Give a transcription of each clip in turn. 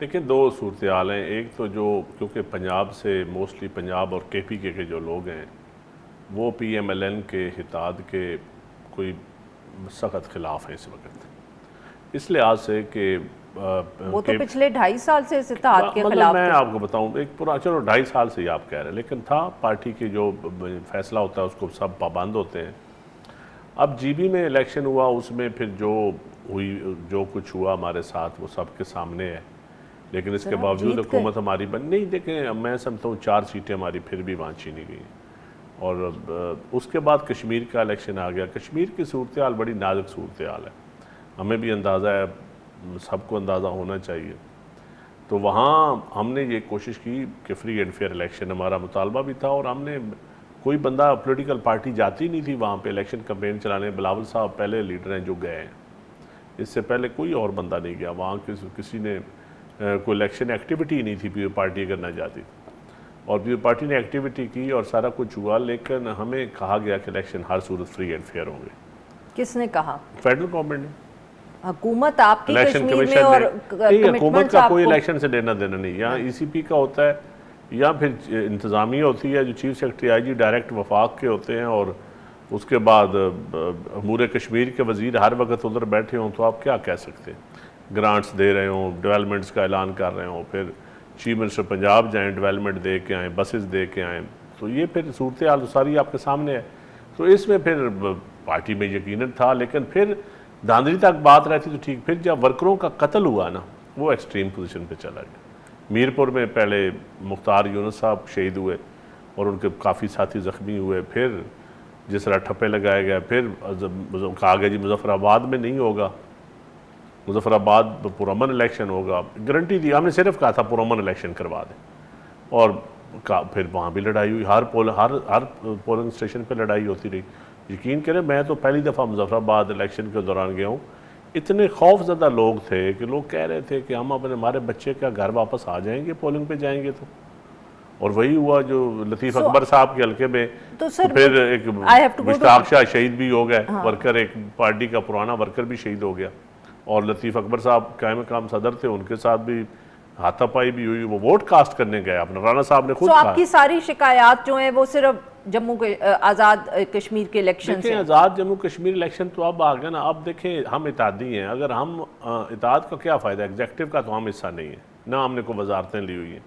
دیکھیں دو صورتحال ہیں. ایک تو جو کیونکہ پنجاب سے موسٹلی پنجاب اور کے پی کے جو لوگ ہیں وہ پی ایم ایل این کے اتحاد کے کوئی سخت خلاف ہیں اس وقت، اس لحاظ سے کہ وہ تو پچھلے 2.5 سال سے اس اتحاد کے مطلب خلاف میں تھے. آپ کو بتاؤں ایک پورا چلو 2.5 سال سے ہی آپ کہہ رہے ہیں، لیکن تھا پارٹی کے جو فیصلہ ہوتا ہے اس کو سب پابند ہوتے ہیں. اب جی بی میں الیکشن ہوا، اس میں پھر جو کچھ ہوا ہمارے ساتھ وہ سب کے سامنے ہے، لیکن اس کے باوجود حکومت ہماری نہیں. دیکھیں میں سمجھتا ہوں 4 سیٹیں ہماری پھر بھی وہاں چھینی گئی، اور اس کے بعد کشمیر کا الیکشن آ گیا. کشمیر کی صورتحال بڑی نازک صورتحال ہے، ہمیں بھی اندازہ ہے، سب کو اندازہ ہونا چاہیے. تو وہاں ہم نے یہ کوشش کی کہ فری اینڈ فیئر الیکشن، ہمارا مطالبہ بھی تھا، اور ہم نے کوئی بندہ پولیٹیکل پارٹی جاتی نہیں تھی وہاں پہ الیکشن کمپین چلانے. بلاول صاحب پہلے لیڈر ہیں جو گئے ہیں، اس سے پہلے کوئی اور بندہ نہیں گیا وہاں. کسی نے کوئی الیکشن ایکٹیویٹی نہیں تھی پیو پارٹی اگر نہ جاتی، اور پیو پارٹی نے ایکٹیویٹی کی اور سارا کچھ ہوا، لیکن ہمیں کہا گیا کہ الیکشن ہر صورت فری اینڈ فیئر ہوں گے. کس نے کہا؟ فیڈرل گورنمنٹ نے، حکومت آپ کی الیکشن کشمیر میں، کمیشن اور نے. نہیں، حکومت کا کوئی آپ کو الیکشن سے لینا دینا نہیں. یہاں ای سی پی کا ہوتا ہے، یا پھر انتظامیہ ہوتی ہے جو chief secretary I G direct وفاق کے ہوتے ہیں، اور اس کے بعد امور کشمیر کے وزیر ہر وقت ادھر بیٹھے ہوں تو آپ کیا کہہ سکتے ہیں. گرانٹس دے رہے ہوں، ڈیولپمنٹس کا اعلان کر رہے ہوں، پھر چیف منسٹر پنجاب جائیں ڈیولپمنٹ دے کے آئیں، بسز دے کے آئیں، تو یہ پھر صورتحال ساری آپ کے سامنے ہے. تو اس میں پھر پارٹی میں یقیناً تھا، لیکن پھر دھاندلی تک بات رہتی تو ٹھیک. پھر جب ورکروں کا قتل ہوا نا، وہ ایکسٹریم پوزیشن پہ چلا گیا. میرپور میں پہلے مختار یونس صاحب شہید ہوئے اور ان کے کافی ساتھی زخمی ہوئے، پھر جس طرح ٹھپے لگائے گئے، پھر کہا گیا جی مظفر آباد میں نہیں ہوگا، مظفر آباد پرامن الیکشن ہوگا. گارنٹی دی، ہم نے صرف کہا تھا پرامن الیکشن کروا دیں، اور پھر وہاں بھی لڑائی ہوئی. ہر پولنگ اسٹیشن پہ لڑائی ہوتی رہی. یقین کریں میں تو پہلی دفعہ مظفر آباد الیکشن کے دوران گیا ہوں، اتنے خوف زدہ لوگ تھے کہ لوگ کہہ رہے تھے کہ ہم ہمارے بچے کیا گھر واپس آ جائیں گے پولنگ پہ جائیں گے. تو اور وہی ہوا جو لطیف اکبر صاحب کے حلقے میں. تو پھر ایک مشتاق شاہ شہید بھی ہو گئے ورکر، ایک پارٹی کا پرانا ورکر بھی شہید ہو گیا، اور لطیف اکبر صاحب قائم مقام صدر تھے، ان کے ساتھ بھی ہاتھا پائی بھی ہوئی. وہ ووٹ کاسٹ کرنے گئے، اپنا رانا صاحب نے خود کہا. آپ کی ساری شکایات جو ہیں وہ صرف جموں کے آزاد کشمیر کے الیکشن سے؟ دیکھیں آزاد جموں کشمیر الیکشن تو اب آ گیا نا. اب دیکھیں ہم اتحادی ہیں، اگر ہم اتحاد کا کیا فائدہ ہے، ایگزیکٹو کا تو ہم حصہ نہیں ہیں، نہ ہم نے کوئی وزارتیں لی ہوئی ہیں.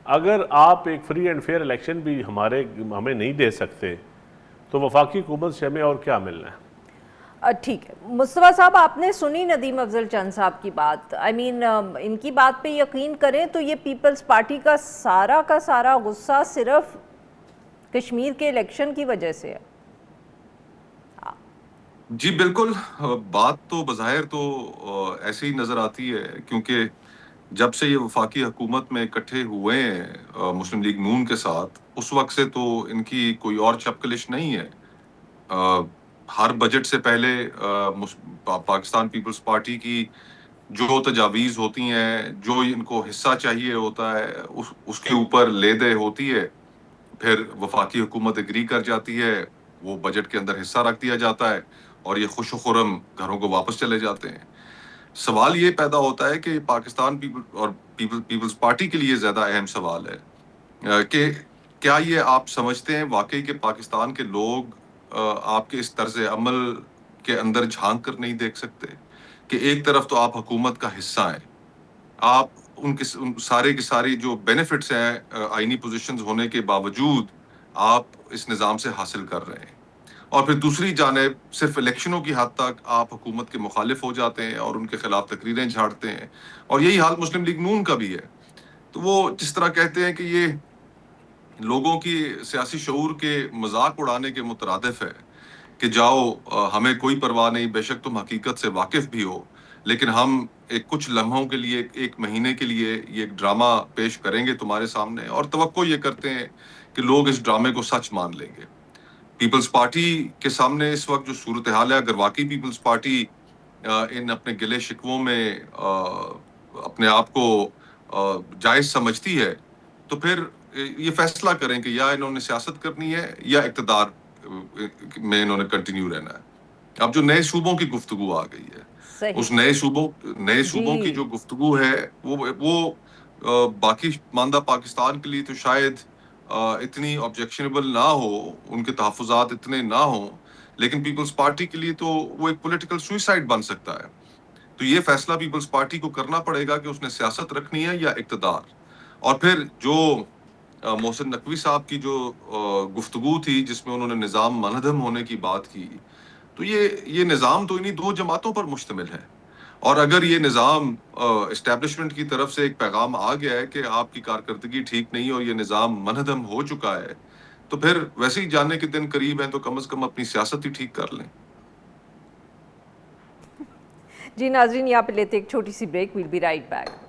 اگر آپ ایک فری اینڈ فیئر الیکشن بھی ہمیں نہیں دے سکتے تو وفاقی حکومت سے ہمیں اور کیا ملنا ہے. ٹھیک ہے مصطفیٰ صاحب، آپ نے سنی ندیم افضل چند صاحب کی بات. ان کی بات پہ یقین کریں تو یہ پیپلز پارٹی کا سارا غصہ صرف کشمیر کے الیکشن کی وجہ سے ہے. جی بالکل، بات تو بظاہر تو ایسے ہی نظر آتی ہے، کیونکہ جب سے یہ وفاقی حکومت میں اکٹھے ہوئے ہیں مسلم لیگ نون کے ساتھ، اس وقت سے تو ان کی کوئی اور چپکلش نہیں ہے. ہر بجٹ سے پہلے پاکستان پیپلز پارٹی کی جو تجاویز ہوتی ہیں، جو ان کو حصہ چاہیے ہوتا ہے، اس کے اوپر لے دے ہوتی ہے. پھر وفاقی حکومت اگری کر جاتی ہے، وہ بجٹ کے اندر حصہ رکھ دیا جاتا ہے، اور یہ خوش و خرم گھروں کو واپس چلے جاتے ہیں. سوال یہ پیدا ہوتا ہے کہ پاکستان پیپلز پارٹی کے لیے زیادہ اہم سوال ہے کہ کیا یہ آپ سمجھتے ہیں واقعی کہ پاکستان کے لوگ آپ کے اس طرز عمل کے اندر جھانک کر نہیں دیکھ سکتے کہ ایک طرف تو آپ حکومت کا حصہ ہیں، آپ ان کے سارے کی ساری جو بینیفٹس ہیں آئینی پوزیشنز ہونے کے باوجود آپ اس نظام سے حاصل کر رہے ہیں، اور پھر دوسری جانب صرف الیکشنوں کی حد تک آپ حکومت کے مخالف ہو جاتے ہیں اور ان کے خلاف تقریریں جھاڑتے ہیں. اور یہی حال مسلم لیگ نون کا بھی ہے. تو وہ جس طرح کہتے ہیں کہ یہ لوگوں کی سیاسی شعور کے مذاق اڑانے کے مترادف ہے کہ جاؤ ہمیں کوئی پرواہ نہیں، بے شک تم حقیقت سے واقف بھی ہو، لیکن ہم کچھ لمحوں کے لیے، ایک مہینے کے لیے یہ ایک ڈرامہ پیش کریں گے تمہارے سامنے، اور توقع یہ کرتے ہیں کہ لوگ اس ڈرامے کو سچ مان لیں گے. پیپلز پارٹی کے سامنے اس وقت جو صورتحال ہے، اگر واقعی پیپلز پارٹی ان اپنے گلے شکووں میں اپنے آپ کو جائز سمجھتی ہے تو پھر یہ فیصلہ کریں کہ یا انہوں نے سیاست کرنی ہے یا اقتدار میں انہوں نے کنٹینیو رہنا ہے. اب جو نئے صوبوں کی گفتگو آ گئی ہے، صحیح اس نئے صوبوں کی جو گفتگو ہے وہ باقی ماندہ پاکستان کے لیے تو شاید اتنی آبجیکشنیبل نہ ہو، ان کے تحفظات اتنے نہ ہوں، لیکن پیپلز پارٹی کے لیے تو وہ ایک پولیٹیکل سوئسائڈ بن سکتا ہے. تو یہ فیصلہ پیپلز پارٹی کو کرنا پڑے گا کہ اس نے سیاست رکھنی ہے یا اقتدار. اور پھر جو محسن نقوی صاحب کی جو گفتگو تھی جس میں انہوں نے نظام منہدم ہونے کی بات کی، تو یہ نظام تو انہی 2 جماعتوں پر مشتمل ہے. اور اگر یہ نظام اسٹیبلشمنٹ کی طرف سے ایک پیغام آ گیا ہے کہ آپ کی کارکردگی ٹھیک نہیں اور یہ نظام منہدم ہو چکا ہے، تو پھر ویسے ہی جانے کے دن قریب ہیں تو کم از کم اپنی سیاست ہی ٹھیک کر لیں. جی ناظرین، یہاں پہ لیتے ایک چھوٹی سی break. We'll be right back.